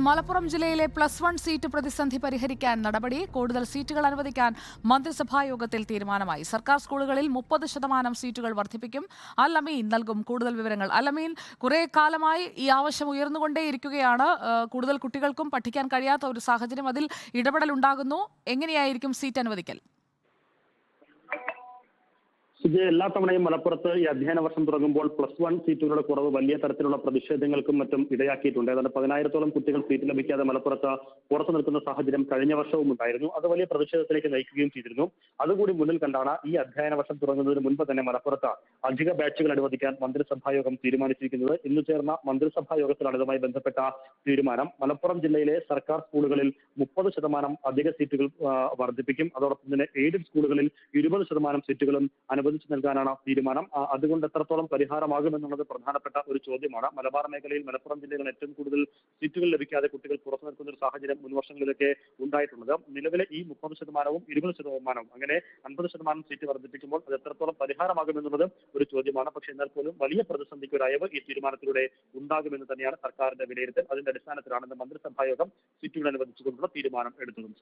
മലപ്പുറം ജില്ലയിലെ +1 സീറ്റ് പ്രതിസന്ധി പരിഹരിക്കാൻ നടപടി. കൂടുതൽ സീറ്റുകൾ അനുവദിക്കാൻ മന്ത്രിസഭായോഗത്തിൽ തീരുമാനമായി. സർക്കാർ സ്കൂളുകളിൽ 30% സീറ്റുകൾ വർദ്ധിപ്പിക്കും. അൽ-അമീൻ നൽകും കൂടുതൽ വിവരങ്ങൾ. അൽ-അമീൻ, കുറെ കാലമായി ഈ ആവശ്യം ഉയർന്നുകൊണ്ടേയിരിക്കുകയാണ്. കൂടുതൽ കുട്ടികൾക്കും പഠിക്കാൻ കഴിയാത്ത ഒരു സാഹചര്യം, അതിൽ ഇടപെടൽ ഉണ്ടാകുന്നു. എങ്ങനെയായിരിക്കും സീറ്റ് അനുവദിക്കൽ? ഇത് എല്ലാ തവണയും മലപ്പുറത്ത് ഈ അധ്യയന വർഷം തുടങ്ങുമ്പോൾ +1 സീറ്റുകളുടെ കുറവ് വലിയ തരത്തിലുള്ള പ്രതിഷേധങ്ങൾക്കും മറ്റും ഇടയാക്കിയിട്ടുണ്ട്. ഏതാണ്ട് 10,000-ഓളം കുട്ടികൾ സീറ്റ് ലഭിക്കാതെ മലപ്പുറത്ത് പുറത്തു നിൽക്കുന്ന സാഹചര്യം കഴിഞ്ഞ വർഷവും ഉണ്ടായിരുന്നു. അത് വലിയ പ്രതിഷേധത്തിലേക്ക് നയിക്കുകയും ചെയ്തിരുന്നു. അതുകൂടി മുന്നിൽ കണ്ടാണ് ഈ അധ്യയന വർഷം തുടങ്ങുന്നതിന് മുൻപ് തന്നെ മലപ്പുറത്ത് അധിക ബാച്ചുകൾ അനുവദിക്കാൻ മന്ത്രിസഭായോഗം തീരുമാനിച്ചിരിക്കുന്നത്. ഇന്ന് ചേർന്ന മന്ത്രിസഭാ യോഗത്തിലാണ് ഇതുമായി ബന്ധപ്പെട്ട തീരുമാനം. മലപ്പുറം ജില്ലയിലെ സർക്കാർ സ്കൂളുകളിൽ 30% അധിക സീറ്റുകൾ വർദ്ധിപ്പിക്കും. അതോടൊപ്പം തന്നെ എയ്ഡഡ് സ്കൂളുകളിൽ 20% സീറ്റുകളും അനുവദിച്ചു നൽകാനാണ് തീരുമാനം. അതുകൊണ്ട് എത്രത്തോളം പരിഹാരമാകുമെന്നുള്ളത് പ്രധാനപ്പെട്ട ഒരു ചോദ്യമാണ്. മലബാർ മേഖലയിൽ മലപ്പുറം ജില്ലയിൽ ഏറ്റവും കൂടുതൽ സീറ്റുകൾ ലഭിക്കാതെ കുട്ടികൾ പുറത്തു നിൽക്കുന്ന ഒരു സാഹചര്യം മുൻവർഷങ്ങളിലൊക്കെ ഉണ്ടായിട്ടുള്ളത്. നിലവിലെ ഈ 30%-വും 20%, അങ്ങനെ 50% സീറ്റ് വർദ്ധിപ്പിക്കുമ്പോൾ അത് എത്രത്തോളം പരിഹാരമാകുമെന്നുള്ളത് ഒരു ചോദ്യമാണ്. പക്ഷേ എന്നാൽ പോലും വലിയ പ്രതിസന്ധിക്ക് ഒരു അയവ് ഈ തീരുമാനത്തിലൂടെ ഉണ്ടാകുമെന്ന് തന്നെയാണ് സർക്കാരിന്റെ വിലയിരുത്തൽ. അതിന്റെ അടിസ്ഥാനത്തിലാണ് ഇന്ന് മന്ത്രിസഭായോഗം സീറ്റുകൾ അനുവദിച്ചുകൊണ്ടുള്ള തീരുമാനം എടുത്തതും.